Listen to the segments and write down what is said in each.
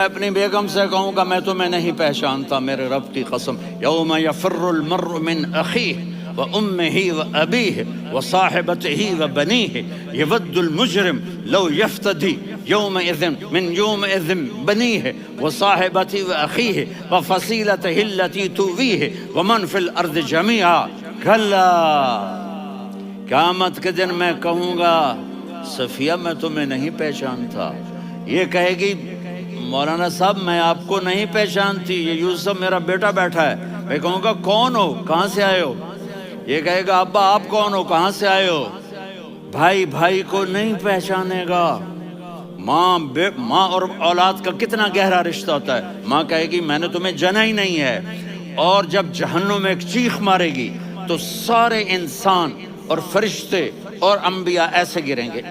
اپنی بیگم سے کہوں گا میں تمہیں نہیں پہچانتا میرے رب کی قسم. یوم یفر المرء من اخیہ وامہ وابیہ وصاحبتہ وبنیہ یود المجرم لو یفتدی یومئذ من یومئذ بنیہ وصاحبتہ واخیہ وفصیلتہ التی تؤویہ ومن فی الارض جمیعا. کلا، قیامت کے دن میں کہوں گا صفیہ میں تمہیں نہیں پہچانتا. یہ کہے گی مولانا صاحب میں آپ کو نہیں پہچانتی، یہ یوسف میرا بیٹا بیٹھا ہے. میں کہوں گا کون ہو، کہاں سے آئے ہو؟ یہ کہے گا ابا آپ کون ہو، کہاں سے آئے ہو؟ بھائی بھائی کو نہیں پہچانے گا. ماں اور اولاد کا کتنا گہرا رشتہ ہوتا ہے. ماں کہے گی میں نے تمہیں جنا ہی نہیں ہے. اور جب جہنم میں ایک چیخ مارے گی تو سارے انسان اور فرشتے اور انبیاء ایسے گریں گے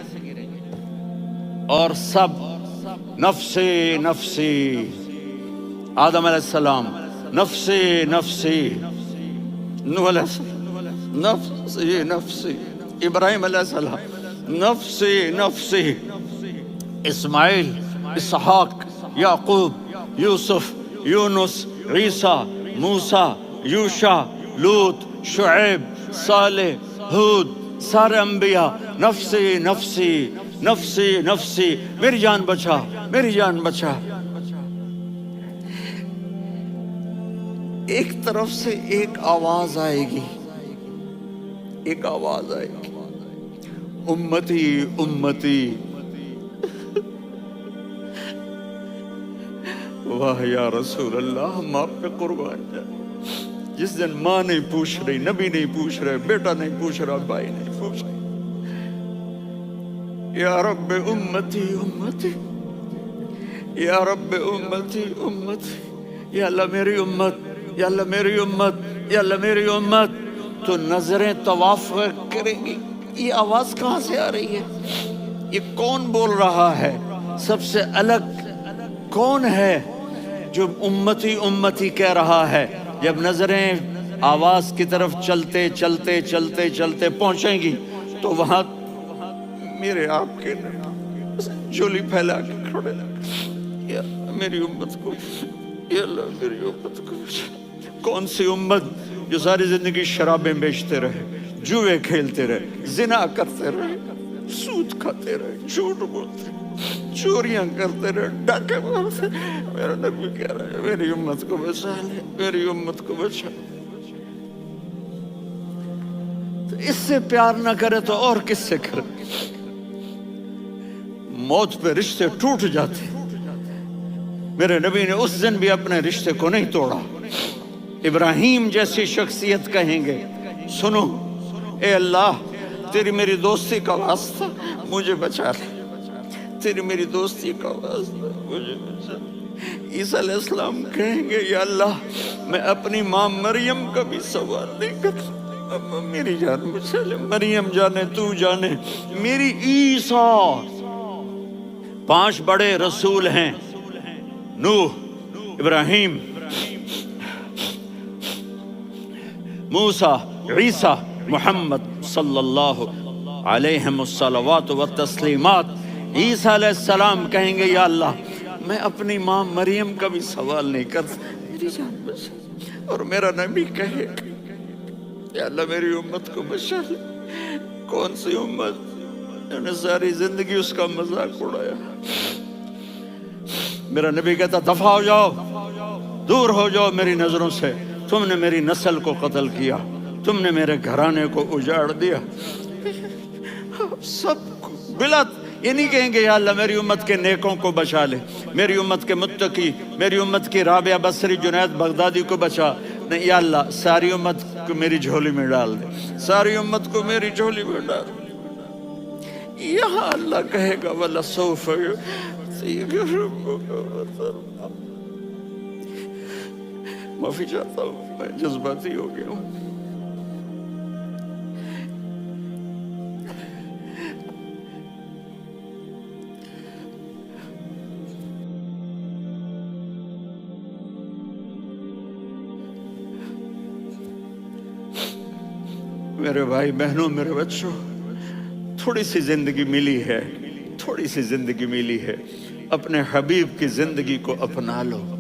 اور سب نفسی نفسی. آدم علیہ السلام نفسی نفسی، نوح علیہ السلام نفسی نفسی، ابراہیم علیہ السلام نفسی نفسی، اسماعیل، اسحاق، یعقوب، یوسف، یونس، عیسیٰ، موسیٰ، یوشع، لوط، شعیب، صالح، ہود، سارے انبیاء نفسی نفسی نفسی نفسی، میری جان بچا میری جان بچا. ایک طرف سے ایک آواز آئے گی، ایک آواز آئے گی، امتی امتی. واہ یا رسول اللہ، ہم آپ پہ قربان جائیں. جس دن ماں نہیں پوچھ رہی، نبی نہیں پوچھ رہے، بیٹا نہیں پوچھ رہا، بھائی نہیں پوچھ رہا، یا رب امتی امتی، یا رب امتی امتی، یا اللہ میری امت، یا اللہ میری امت، یا اللہ میری امت. تو نظریں طواف کریں گی، یہ آواز کہاں سے آ رہی ہے؟ یہ کون بول رہا ہے؟ سب سے الگ کون ہے جو امتی امتی کہہ رہا ہے؟ جب نظریں آواز کی طرف چلتے چلتے چلتے چلتے پہنچیں گی تو وہاں میرے آپ کے جھولی پھیلا کے کھڑے، یا میری امت کو، یا اللہ میری امت کو. کون سی امت جو ساری زندگی شرابیں بیچتے رہے، جوئے کھیلتے رہے، زنا کرتے رہے، سود کھاتے رہے، جھوٹ بولتے رہے، چوریاں کرتے رہے، ڈاکے مارتے رہے. میرا نبی کہہ رہا ہے میری امت کو بچا لے، میری امت کو بچا. تو اس سے پیار نہ کرے تو اور کس سے کرے؟ موت پہ رشتے ٹوٹ جاتے. میرے نبی نے اس دن بھی اپنے رشتے کو نہیں توڑا. ابراہیم جیسی شخصیت کہیں گے سنو اے اللہ تیری میری دوستی کا واسطہ مجھے بچا لے، تیری میری دوستی کا واسطہ مجھے بچا لے. عیسیٰ علیہ السلام کہیں گے یا اللہ میں اپنی ماں مریم کا بھی سوال نہیں کرتا، میری جان بچا لے. مریم جانے تو جانے، میری عیسیٰ. 5 بڑے رسول ہیں، نوح، ابراہیم، موسیٰ، عیسیٰ، محمد صلی اللہ علیہ الصلوات والتسلیمات. عیسیٰ علیہ السلام کہیں گے یا اللہ میں اپنی ماں مریم کا بھی سوال نہیں کرتا، میری جان بچا. اور میرا نبی کہے یا اللہ میری امت کو بچا لے. کون سی امت جنہوں نے ساری زندگی اس کا مذاق اڑایا؟ میرا نبی کہتا دفع ہو جاؤ، دور ہو جاؤ میری نظروں سے. تم نے میری نسل کو قتل کیا، تم نے میرے گھرانے کو اجاڑ دیا. سب بلا یہ نہیں کہیں گے یا اللہ میری امت کے نیکوں کو بچا لے، میری امت کے متقی، میری امت کی رابعہ بصری، جنید بغدادی کو بچا. نہیں یا اللہ ساری امت کو میری جھولی میں ڈال دے، ساری امت کو میری جھولی میں ڈال دے. یہاں اللہ کہے گا وَلَسَوْفَ يُعْطِيكَ رَبُّكَ. معافی چاہتا ہوں میں جذباتی ہو گیا ہوں. میرے بھائی بہنوں، میرے بچوں، تھوڑی سی زندگی ملی ہے، تھوڑی سی زندگی ملی ہے. اپنے حبیب کی زندگی کو اپنا لو۔